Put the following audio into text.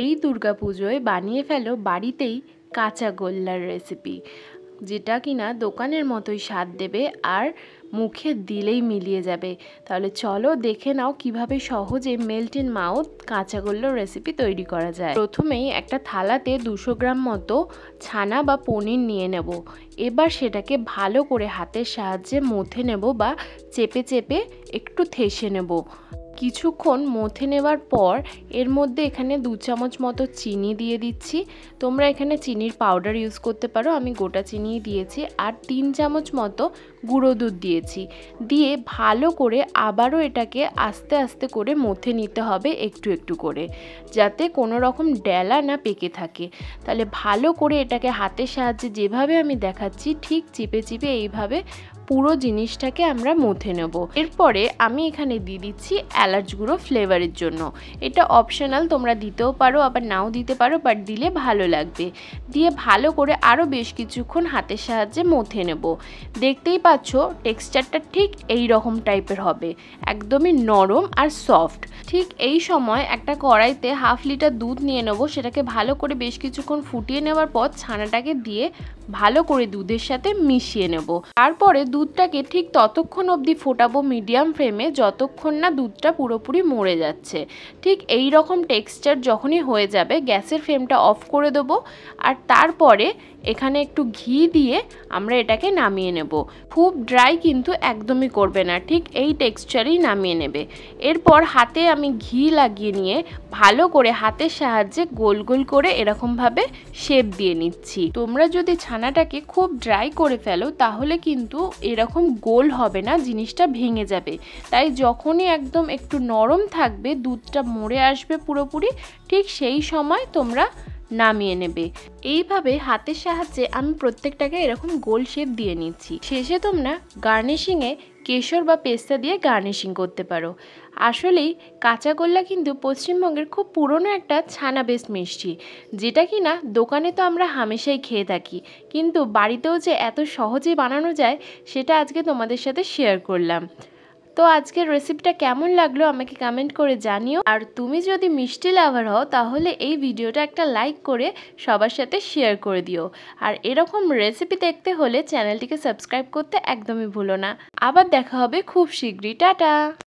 এই দুর্গাপুজোয় বানিয়ে ফেলো বাড়িতেই কাঁচা গোল্লার রেসিপি, যেটা কিনা দোকানের মতোই স্বাদ দেবে আর মুখে দিলেই মিলিয়ে যাবে। তাহলে চলো দেখে নাও কিভাবে সহজে মেল্ট ইন মাউথ কাঁচা গোল্লার রেসিপি তৈরি করা যায়। প্রথমেই একটা থালাতে 200 গ্রাম মতো ছানা বা পনির নিয়ে নেব। এবার সেটাকে ভালো করে হাতের সাহায্যে মথে নেব বা চেপে চেপে একটু থেসে নেব। কিছুক্ষণ মথে নেওয়ার পর এর মধ্যে এখানে 2 চামচ মতো চিনি দিয়ে দিচ্ছি। তোমরা এখানে চিনির পাউডার ইউজ করতে পারো, আমি গোটা চিনিই দিয়েছি। আর 3 চামচ মতো গুঁড়ো দুধ দিয়েছি। দিয়ে ভালো করে আবারও এটাকে আস্তে আস্তে করে মথে নিতে হবে একটু একটু করে, যাতে কোনো রকম ডেলা না পেকে থাকে। তাহলে ভালো করে এটাকে হাতের সাহায্যে যেভাবে আমি দেখাচ্ছি ঠিক চিপে চিপে এইভাবে পুরো জিনিসটাকে আমরা মথে নেব। এরপরে আমি এখানে দিয়ে দিচ্ছি এলাচ গুঁড়ো ফ্লেভারের জন্য। এটা অপশনাল, তোমরা দিতেও পারো আবার নাও দিতে পারো, বাট দিলে ভালো লাগবে। দিয়ে ভালো করে আরও বেশ কিছুক্ষণ হাতের সাহায্যে মথে নেব। দেখতেই পাচ্ছ টেক্সচারটা ঠিক এই রকম টাইপের হবে, একদমই নরম আর সফট। ঠিক এই সময় একটা কড়াইতে 1/2 লিটার দুধ নিয়ে নেব। সেটাকে ভালো করে বেশ কিছুক্ষণ ফুটিয়ে নেওয়ার পর ছানাটাকে দিয়ে ভালো করে দুধের সাথে মিশিয়ে নেব। তারপরে দুধটাকে ঠিক ততক্ষণ অবধি ফোটাবো মিডিয়াম ফ্লেমে যতক্ষণ না দুধটা পুরোপুরি মরে যাচ্ছে। ঠিক এই রকম টেক্সচার যখনই হয়ে যাবে গ্যাসের ফ্লেমটা অফ করে দেবো। আর তারপরে এখানে একটু ঘি দিয়ে আমরা এটাকে নামিয়ে নেব। খুব ড্রাই কিন্তু একদমই করবে না, ঠিক এই টেক্সচারেই নামিয়ে নেবে। এরপর হাতে আমি ঘি লাগিয়ে নিয়ে ভালো করে হাতের সাহায্যে গোল গোল করে এরকমভাবে শেপ দিয়ে নিচ্ছি। তোমরা যদি ছানাটাকে খুব ড্রাই করে ফেলো তাহলে কিন্তু এরকম গোল হবে না, জিনিসটা ভেঙে যাবে। তাই যখনই একদম একটু নরম থাকবে, দুধটা মরে আসবে পুরোপুরি, ঠিক সেই সময় তোমরা নামিয়ে নেবে। এইভাবে হাতের সাহায্যে আমি প্রত্যেকটাকে এরকম গোল শেপ দিয়ে নিচ্ছি। শেষে তোমরা গার্নিশিংয়ে কেশর বা পেস্তা দিয়ে গার্নিশিং করতে পারো। আসলেই কাঁচাগোল্লা কিন্তু পশ্চিমবঙ্গের খুব পুরনো একটা ছানা বেস মিষ্টি, যেটা কিনা দোকানে তো আমরা হামেশাই খেয়ে থাকি, কিন্তু বাড়িতেও যে এত সহজেই বানানো যায় সেটা আজকে তোমাদের সাথে শেয়ার করলাম। তো আজকের রেসিপিটা কেমন লাগলো আমাকে কমেন্ট করে জানিও। আর তুমি যদি মিষ্টি লাভার হও তাহলে এই ভিডিওটা একটা লাইক করে সবার সাথে শেয়ার করে দিও। আর এরকম রেসিপি দেখতে হলে চ্যানেলটিকে সাবস্ক্রাইব করতে একদমই ভুলো না। আবার দেখা হবে খুব শীঘ্রই। টাটা।